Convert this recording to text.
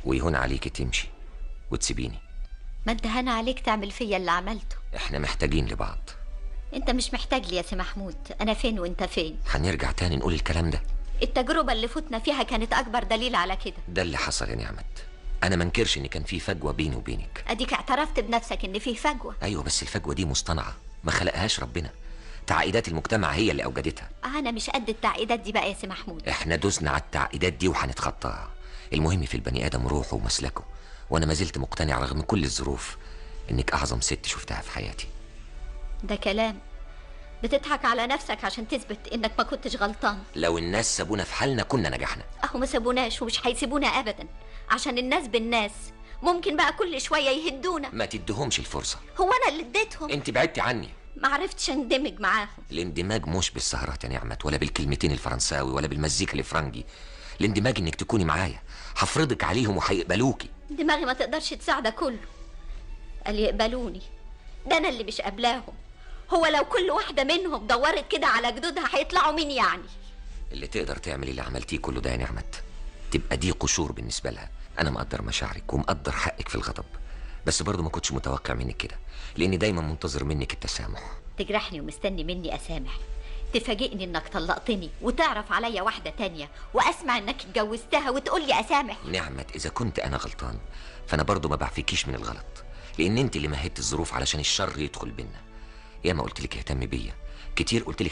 ويهون عليك تمشي وتسيبيني. ما انت هنا عليك تعمل فيا اللي عملته. احنا محتاجين لبعض. انت مش محتاج لي يا سي محمود، انا فين وانت فين. هنرجع تاني نقول الكلام ده؟ التجربة اللي فتنا فيها كانت اكبر دليل على كده. ده اللي حصل يا نعمت. انا منكرش ان كان في فجوة بيني وبينك. اديك اعترفت بنفسك ان فيه فجوة. ايوه بس الفجوة دي مصطنعة، ما خلقهاش ربنا، تعقيدات المجتمع هي اللي اوجدتها. انا مش قد التعقيدات دي بقى يا سي محمود. احنا دوسنا على التعقيدات دي وهنتخطاها. المهم في البني ادم روحه ومسلكه، وانا ما زلت مقتنع رغم كل الظروف انك اعظم ست شفتها في حياتي. ده كلام؟ بتضحك على نفسك عشان تثبت انك ما كنتش غلطان. لو الناس سابونا في حالنا كنا نجحنا. اهو ما سابوناش ومش هيسيبونا ابدا، عشان الناس بالناس. ممكن بقى كل شوية يهدونا. ما تديهمش الفرصة. هو انا اللي اديتهم؟ انت بعدتي عني. ما عرفتش اندمج معاهم. الاندماج مش بالسهرات يا نعمت، ولا بالكلمتين الفرنساوي، ولا بالمزيكا الافرنجي. الاندماج انك تكوني معايا، هفرضك عليهم وهيقبلوكي. دماغي ما تقدرش تساعدك كله. قال يقبلوني؟ ده انا اللي مش قابلاهم. هو لو كل واحدة منهم دورت كده على جدودها هيطلعوا مين يعني؟ اللي تقدر تعمل اللي عملتيه كله ده يا نعمت تبقى دي قشور بالنسبة لها. انا مقدر مشاعرك ومقدر حقك في الغضب، بس برضه ما كنتش متوقع منك كده، لاني دايما منتظر منك التسامح. تجرحني ومستني مني اسامح؟ تفاجئني انك طلقتني وتعرف عليا واحدة تانية واسمع انك اتجوزتها وتقولي اسامح؟ نعمت اذا كنت انا غلطان فانا برضه ما بعفيكيش من الغلط، لان انت اللي مهدت الظروف علشان الشر يدخل بينا. ياما قلت لك اهتمي بيا، كتير قلت لك